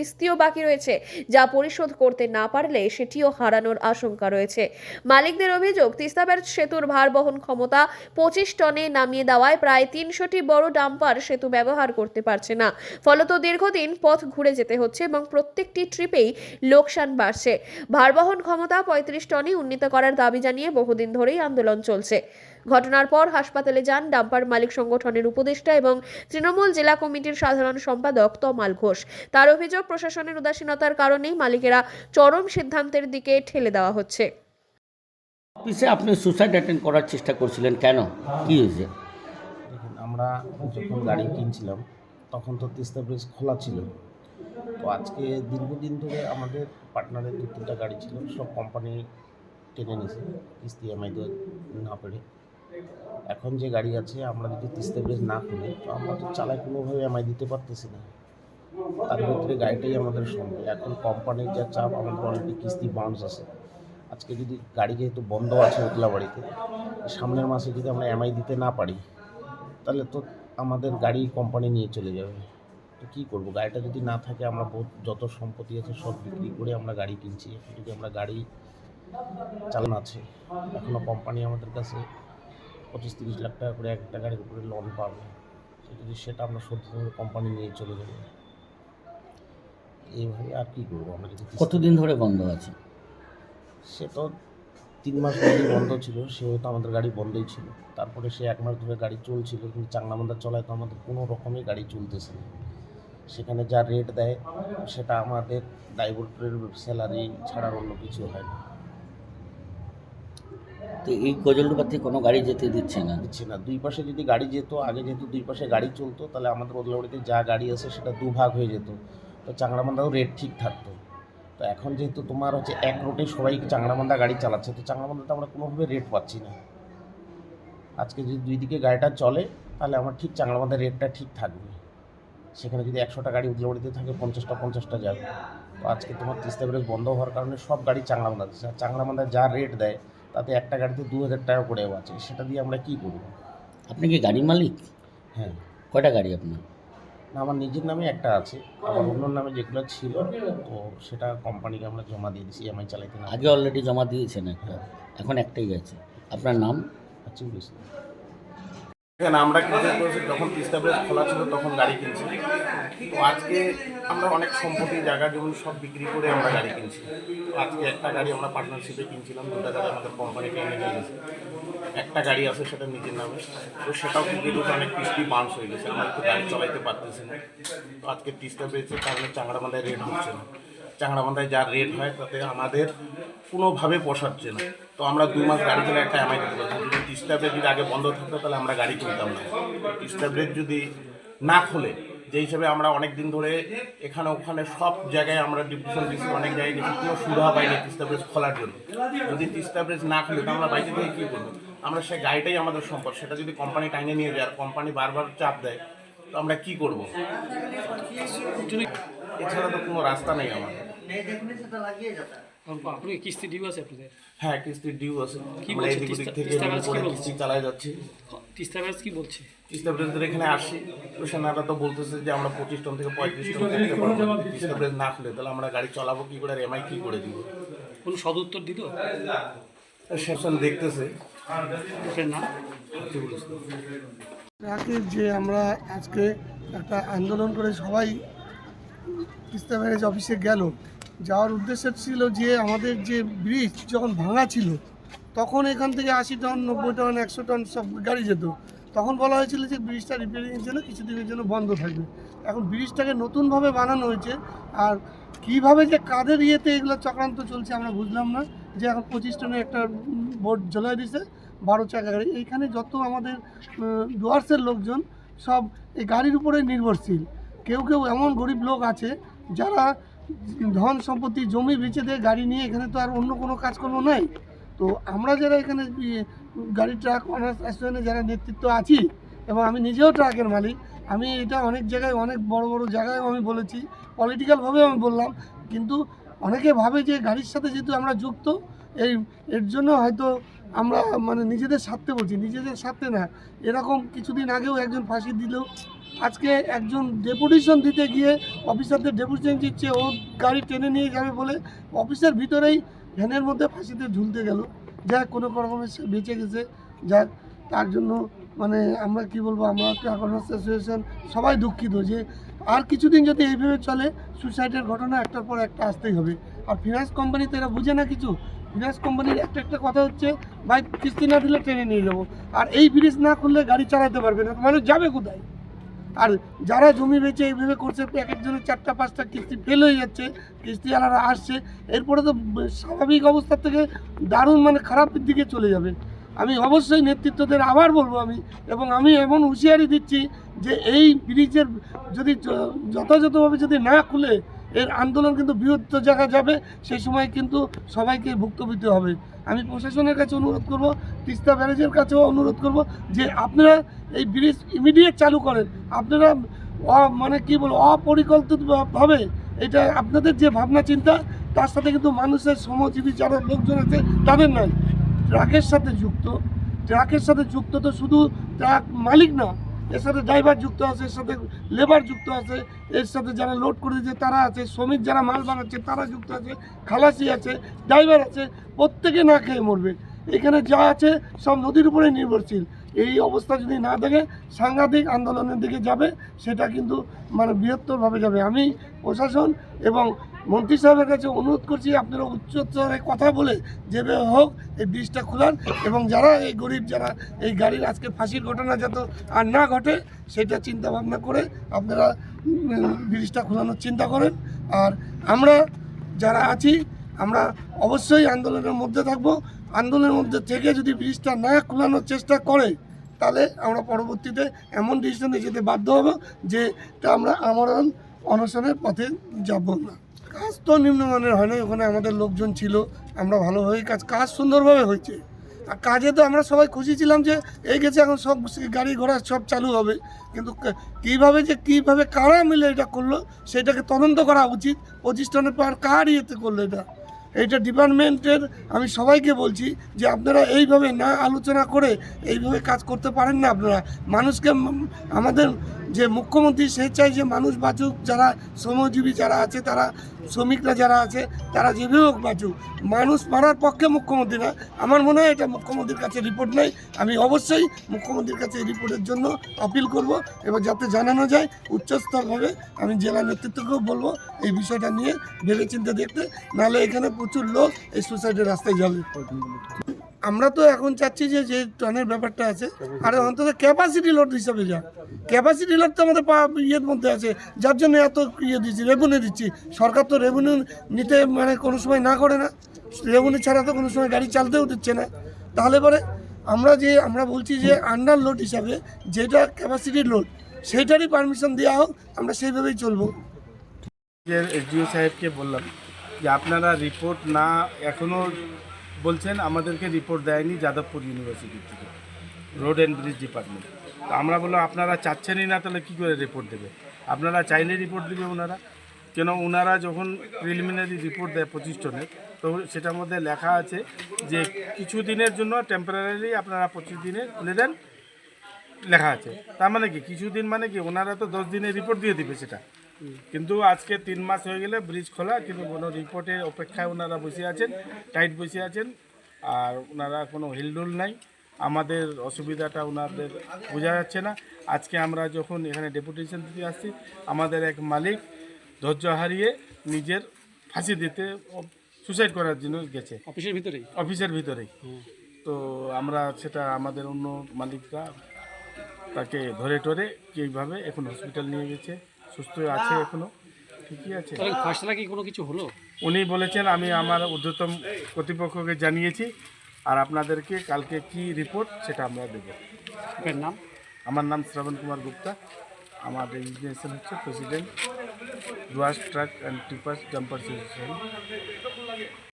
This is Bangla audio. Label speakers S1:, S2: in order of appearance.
S1: কিস্তিও বাকি রয়েছে, যা পরিশোধ করতে না পারলে সেটিও হারানোর আশঙ্কা রয়েছে। মালিকদের অভিযোগ, তিস্তা ব্যারেজ সেতুর ভার বহন ক্ষমতা 25 টনে নামিয়ে দেওয়ায় প্রায় 300টি বড় ডাম্পার সেতু ব্যবহার করতে পারছে না। ফলত দীর্ঘদিন পথ ঘুরে যেতে হচ্ছে এবং প্রত্যেকটি ট্রিপেই লোকসান বাড়ছে। ভার বহন ক্ষমতা 35 টনে উন্নীত করার দাবি জানিয়ে বহুদিন ধরেই আন্দোলন চলছে। ঘটনার পর হাসপাতালে যান ডাম্পার মালিক সংগঠনের উপদেষ্টা এবং তৃণমূল জেলা কমিটির সাধারণ সম্পাদক তমাল ঘোষ। তার অভিযোগ, প্রশাসনের উদাসীনতার কারণেই মালিকেরা চরম সিদ্ধান্তের দিকে ঠেলে দেওয়া হচ্ছে।
S2: অফিসে আপনি সুসাইড অ্যাটেম্প করার চেষ্টা করছিলেন, কেন, কি হয়েছে?
S3: দেখুন, আমরা যখন গাড়ি কিনছিলাম তখন তো তিস্তা ব্রিজ খোলা ছিল। তো আজকে দীর্ঘদিন ধরে আমাদের পার্টনারের 2-3টা গাড়ি ছিল, সব কোম্পানি টেনে নিয়েছে কিস্তি EMI না পেরে। এখন যে গাড়ি আছে, আমরা যদি তিস্তা ব্রিজ না খুলি তো আমরা তো চালায় কোনোভাবে EMI দিতে পারতেছি না। তার ভিতরে গাড়িটাই আমাদের সঙ্গে। এখন কোম্পানির যা চাপ, আমাদের অলরেডি কিস্তি বাউন্স আছে। আজকে যদি গাড়ি যেহেতু বন্ধ আছে উতলাবাড়িতে, সামনের মাসে যদি আমরা EMI দিতে না পারি তাহলে তো আমাদের গাড়ি কোম্পানি নিয়ে চলে যাবে। তো কী করবো, গাড়িটা যদি না থাকে, আমরা যত সম্পত্তি আছে সব বিক্রি করে আমরা গাড়ি কিনছি। এখন যদি আমরা গাড়ি চালান আছে, এখনও কোম্পানি আমাদের কাছে 25-30 লাখ টাকা করে একটা গাড়ির উপরে লোন পাবে। তো যদি সেটা আমরা শোধ করে কোম্পানি নিয়ে চলে যাবে, এইভাবে আর কী করবো আমরা। যদি
S2: কতদিন ধরে বন্ধ আছে?
S3: সে তো 3 মাস ধরে বন্ধ ছিল, সেহেতু আমাদের গাড়ি বন্ধই ছিল। তারপরে সে 1 মাস ধরে গাড়ি চলছিল, কিন্তু চাংলামান্দা চলায় তো আমাদের কোনো রকমই গাড়ি চলতেছে না। সেখানে যা রেট দেয় সেটা আমাদের ড্রাইভারের স্যালারি ছাড়ার অন্য কিছু হয় না।
S2: তো এই গজলডোবা থেকে কোনো গাড়ি যেতে দিচ্ছে না?
S3: দিচ্ছে না। দুই পাশে যদি গাড়ি যেত, আগে যেহেতু দুই পাশে গাড়ি চলতো, তাহলে আমাদের ওদলাবাড়িতে যা গাড়ি আছে সেটা দুভাগ হয়ে যেত, তো চাংলামান্দাও রেট ঠিক থাকতো। তো এখন যেহেতু তোমার হচ্ছে এক রুটে সবাই চাংলামান্দা গাড়ি চালাচ্ছে, তো চাংলামান্দাতে আমরা কোনোভাবে রেট পাচ্ছি না। আজকে যদি দুই দিকে গাড়িটা চলে তাহলে আমার ঠিক চাংলামান্দার রেটটা ঠিক থাকবে। সেখানে যদি 100টা গাড়ি উদলাবাড়িতে থাকে, 50টা যাবে। তো আজকে তোমার তিস্তা ব্রিজ বন্ধ হওয়ার কারণে সব গাড়ি চাংলামান্দা দিচ্ছে। আর চাংলামান্দা যা রেট দেয় তাতে একটা গাড়িতে 2000 টাকা করে আছে। সেটা দিয়ে আমরা কী করব?
S2: আপনি কি গাড়ির মালিক?
S3: হ্যাঁ।
S2: কয়টা গাড়ি আপনার?
S3: না, আমার নিজের নামে একটা আছে, আবার অন্য নামে যেগুলো ছিল তো সেটা কোম্পানিকে আমরা জমা দিয়ে দিয়েছি EMI চালাইতে না।
S2: আগে অলরেডি জমা দিয়েছেন একটা, এখন একটাই আছে। আপনার নাম?
S3: আচ্ছা, এখানে আমরা কিন্তু যখন তিস্তা ব্রিজ খোলা ছিল তখন গাড়ি কিনছি। তো আজকে আমরা অনেক সম্পত্তি, জায়গা জমি সব বিক্রি করে আমরা গাড়ি কিনছি। তো আজকে একটা গাড়ি আমরা পার্টনারশিপে কিনছিলাম, 2টা গাড়ি আমাদের কোম্পানিকে এনে নিয়ে গেছে। একটা গাড়ি আছে সেটা নিজের নামে, তো সেটাও কিন্তু অনেক কিস্তি বাউন্স হয়ে গেছে, আমরা একটু গাড়ি চালাইতে পারতেছি না। তো আজকে তিস্তা ব্রিজের কারণে চাংড়াবান্ধায় রেট হচ্ছে না। চাংড়াবান্ধায় যা রেট হয় তাতে আমাদের কোনোভাবে পোষাচ্ছে না। তো আমরা 2 মাস গাড়ি চলে একটা EMI দিতে পারছি। যদি তিস্তা ব্রিজ যদি আগে বন্ধ থাকতো তাহলে আমরা গাড়ি কিনতাম না। তিস্তা ব্রিজ যদি না খোলে, যে হিসাবে আমরা অনেক দিন ধরে এখানে ওখানে সব জায়গায় আমরা ডিপুটেশন দিচ্ছি, অনেক জায়গায় গেছি, কোনো সুবিধা পাইনি তিস্তা ব্রিজ খোলার জন্য। যদি তিস্তা ব্রিজ না খুলে তো আমরা বাইরে থেকে কী করবো? আমরা সেই গাড়িটাই আমাদের সম্পদ, সেটা যদি কোম্পানি টাইনে নিয়ে যায় আর কোম্পানি বারবার চাপ দেয় তো আমরা কী করবো? এছাড়া তো কোনো রাস্তা নেই আমাদের।
S4: কিস্তি ডিউ আছে আপনাদের?
S3: হ্যাঁ, কিস্তির ডিউ আছে।
S4: কি
S3: আমরা
S4: বলছে
S3: এদিক ওদিক থেকে
S4: তিস্তা ব্যারেজ কি বলছে?
S3: কিস্তি চালাই যাচ্ছি।
S4: তিস্তা ব্যারেজ কি বলছে?
S3: তিস্তা ব্রিজের এখানে আসি, তো সেনারা তো বলতেছে যে আমরা 25 টন থেকে 35 টন করতে পারবো। তিস্তা ব্রিজ না খুলে তাহলে আমরা গাড়ি চালাবো কী করে, আর EMI কী করে দিব?
S4: কোনো সদুত্তর দিল?
S3: সেকশন দেখতেছে।
S4: আপনার নাম?
S5: আগে যে আমরা আজকে একটা আন্দোলন করে সবাই তিস্তা ব্যারেজ অফিসে গেল, যাওয়ার উদ্দেশ্য ছিল যে আমাদের যে ব্রিজ যখন ভাঙা ছিল তখন এখান থেকে 80 টন, 90 টন, 100 টন সব গাড়ি যেত। তখন বলা হয়েছিল যে ব্রিজটা রিপেয়ারিংয়ের জন্য কিছুদিনের জন্য বন্ধ থাকবে। এখন ব্রিজটাকে নতুনভাবে বানানো হয়েছে, আর কীভাবে যে কাদের ইয়েতে এগুলো চক্রান্ত চলছে আমরা বুঝলাম না। যে এখন 25 টনের একটা বোর্ড ঝোলাই দিয়েছে, 12 চাকা গাড়ি। এইখানে যত আমাদের ডুয়ার্সের লোকজন সব এই গাড়ির উপরে নির্ভরশীল। কেউ কেউ এমন গরিব লোক আছে যারা ধন সম্পত্তি জমি বেচে দিয়ে গাড়ি নিয়ে, এখানে তো আর অন্য কোনো কাজকর্ম নাই। তো আমরা যারা এখানে গাড়ি ট্রাক অনার্স অ্যাসোসিয়েশনে যারা নেতৃত্ব আছি, এবং আমি নিজেও ট্রাকের মালিক, আমি এটা অনেক জায়গায় অনেক বড় বড় জায়গায় আমি বলেছি, পলিটিক্যালভাবেও আমি বললাম। কিন্তু অনেকে ভাবে যে গাড়ির সাথে যেহেতু আমরা যুক্ত, এর জন্য হয়তো আমরা মানে নিজেদের স্বার্থে বলছি, নিজেদের স্বার্থে না। এরকম কিছুদিন আগেও একজন ফাঁসি দিল, আজকে একজন ডেপুটেশন দিতে গিয়ে অফিসারদের ডেপুটেশন দিচ্ছে, ও গাড়ি টেনে নিয়ে যাবে বলে অফিসের ভিতরেই ভ্যানের মধ্যে ফাঁসিতে ঝুলতে গেল। যাক কোনো রকমে সে বেঁচে গেছে। যাক, তার জন্য মানে আমরা কি বলবো, আমরা ট্রাক অ্যাসোসিয়েশন সবাই দুঃখিত যে আর কিছুদিন যদি এইভাবে চলে সুসাইডের ঘটনা একটার পর একটা আসতেই হবে। আর ফিনান্স কোম্পানি তো এরা বুঝে না কিছু। ফিনান্স কোম্পানির একটা কথা হচ্ছে, ভাই কিস্তি না দিলে ট্রেনে নিয়ে যাবো, আর এই ব্রিজ না খুললে গাড়ি চালাতে পারবে না, মানুষ যাবে কোথায়? আর যারা জমি বেচে এইভাবে করছে, এক একজনের 4টা-5টা কিস্তি ফেল হয়ে যাচ্ছে, কিস্তিওয়ালারা আসছে, এরপরে তো স্বাভাবিক অবস্থা থেকে দারুণ মানে খারাপের দিকে চলে যাবে। আমি অবশ্যই নেতৃত্বদের আবার বলবো এবং আমি এমন হুঁশিয়ারি দিচ্ছি যে এই ব্রিজের যদি যথাযথভাবে যদি না খুলে এর আন্দোলন কিন্তু বৃহত্তর জায়গা যাবে, সেই সময় কিন্তু সবাইকে ভুক্তভোগী হবে। আমি প্রশাসনের কাছে অনুরোধ করব, তিস্তা ব্যারেজের কাছেও অনুরোধ করব যে আপনারা এই ব্রিজ ইমিডিয়েট চালু করেন। আপনারা মানে কি বলবো, অপরিকল্পিতভাবে এটা আপনাদের যে ভাবনা চিন্তা, তার সাথে কিন্তু মানুষের শ্রমজীবী যারা লোকজন আছে তাদের নয়। ট্রাকের সাথে যুক্ত তো শুধু ট্রাক মালিক না, এর সাথে ড্রাইভার যুক্ত আছে, এর সাথে লেবার যুক্ত আছে, এর সাথে যারা লোড করে দিচ্ছে তারা আছে, শ্রমিক যারা মাল বানাচ্ছে তারা যুক্ত আছে, খালাসি আছে, ড্রাইভার আছে, প্রত্যেকে না খেয়ে মরবে। এখানে যা আছে সব নদীর উপরে নির্ভরশীল। এই অবস্থা যদি না দেখে সাংঘাতিক আন্দোলনের দিকে যাবে, সেটা কিন্তু মানে বৃহত্তরভাবে যাবে। আমি প্রশাসন এবং মন্ত্রী সাহেবের কাছে অনুরোধ করছি, আপনারা উচ্চস্তরে কথা বলে যেভাবে হোক এই ব্রিজটা খোলার, এবং যারা এই গরিব যারা এই গাড়ির আজকে ফাঁসির ঘটনা যাতে আর না ঘটে সেটা চিন্তা ভাবনা করে আপনারা ব্রিজটা খোলানোর চিন্তা করেন। আর আমরা যারা আছি আমরা অবশ্যই আন্দোলনের মধ্যে থাকব। আন্দোলনের মধ্যে থেকে যদি ব্রিজটা না খোলানোর চেষ্টা করে, তাহলে আমরা পরবর্তীতে এমন ডিসিশনে যেতে বাধ্য হব যে আমরা আমরণ অনশনের পথে যাব না। কাজ তো নিম্নমানের হয় না, ওখানে আমাদের লোকজন ছিল, আমরা ভালোভাবেই কাজ সুন্দরভাবে হয়েছে। আর কাজে তো আমরা সবাই খুশি ছিলাম যে এই গেছে, এখন সব গাড়ি ঘোড়া সব চালু হবে। কিন্তু কীভাবে কারা মিলে এটা করলো সেটাকে তদন্ত করা উচিত। 25 টনের পর কার ইয়েতে করলো এইটা ডিপার্টমেন্টের আমি সবাইকে বলছি যে আপনারা এইভাবে না আলোচনা করে এইভাবে কাজ করতে পারেন না। আপনারা মানুষকে, আমাদের যে মুখ্যমন্ত্রী সে চাই যে মানুষ বাঁচুক, যারা শ্রমজীবী যারা আছে, তারা শ্রমিকরা যারা আছে তারা যেভাবে হোক বাঁচুক, মানুষ মারার পক্ষে মুখ্যমন্ত্রী না। আমার মনে হয় এটা মুখ্যমন্ত্রীর কাছে রিপোর্ট নেই। আমি অবশ্যই মুখ্যমন্ত্রীর কাছে এই রিপোর্টের জন্য আপিল করব, এবং যাতে জানানো যায় উচ্চস্তরভাবে। আমি জেলা নেতৃত্বকেও বলবো এই বিষয়টা নিয়ে ভেবেচিন্তে দেখতে, নাহলে এখানে প্রচুর লোক এই সুসাইডের রাস্তায় যাবে। আমরা তো এখন চাচ্ছি যে টনের ব্যাপারটা আছে, আর অন্তত ক্যাপাসিটি লোড হিসাবে যা ক্যাপাসিটি লোড তো আমাদের ইয়ের মধ্যে আছে, যার জন্য এত দিচ্ছি, রেভিনিউ দিচ্ছি। সরকার তো রেভিনিউ নিতে মানে কোনো সময় না করে না, রেভিনিউ ছাড়া তো কোনো সময় গাড়ি চালতেও দিচ্ছে না। তাহলে পরে আমরা বলছি যে আন্ডার লোড হিসাবে যেটা ক্যাপাসিটি লোড, সেইটারই পারমিশন দেওয়া হোক, আমরা সেইভাবেই চলবো।
S3: এসডিও সাহেবকে বললাম যে আপনারা রিপোর্ট না এখনও বলছেন, আমাদেরকে রিপোর্ট দেয়নি যাদবপুর ইউনিভার্সিটি থেকে, রোড অ্যান্ড ব্রিজ ডিপার্টমেন্ট। তো আমরা বললাম আপনারা চাচ্ছেনই না, তাহলে কী করে রিপোর্ট দেবে? আপনারা চাইলে রিপোর্ট দেবে ওনারা, কেন ওনারা যখন প্রিলিমিনারি রিপোর্ট দেয় 25 টনের, তো সেটার মধ্যে লেখা আছে যে কিছু দিনের জন্য টেম্পোরারি আপনারা 25 দিনে খুলে দেন, লেখা আছে। তার মানে কি কিছুদিন মানে কি, ওনারা তো 10 দিনে রিপোর্ট দিয়ে দিবে সেটা। কিন্তু আজকে 3 মাস হয়ে গেলে ব্রিজ খোলা, কিন্তু কোনো রিপোর্টের অপেক্ষায় ওনারা বসে আছেন, টাইট বসে আছেন, আর ওনারা কোনো হিলডুল নাই। আমাদের অসুবিধাটা ওনাদের বোঝা যাচ্ছে না। আজকে আমরা যখন এখানে ডেপুটেশন দিতে আসছি, আমাদের এক মালিক ধৈর্য হারিয়ে নিজের ফাঁসি দিতে, সুসাইড করার জন্য গেছে অফিসের ভিতরেই। তো আমরা সেটা আমাদের অন্য মালিকরা তাকে ধরে টরে কীভাবে এখন হসপিটাল নিয়ে গেছে, সুস্থ আছে, এখনো ঠিকই আছে।
S4: ফাঁসলা কি কোনো কিছু হলো?
S3: উনি বলেছেন আমি আমার ঊর্ধ্বতন কর্তৃপক্ষকে জানিয়েছি, আর আপনাদেরকে কালকে কি রিপোর্ট সেটা আমরা দেবো।
S4: আপনার নাম?
S3: আমার নাম শ্রবণ কুমার গুপ্তা। আমার রেজিগনেশন হচ্ছে president Dooars truck and tippers dumper association.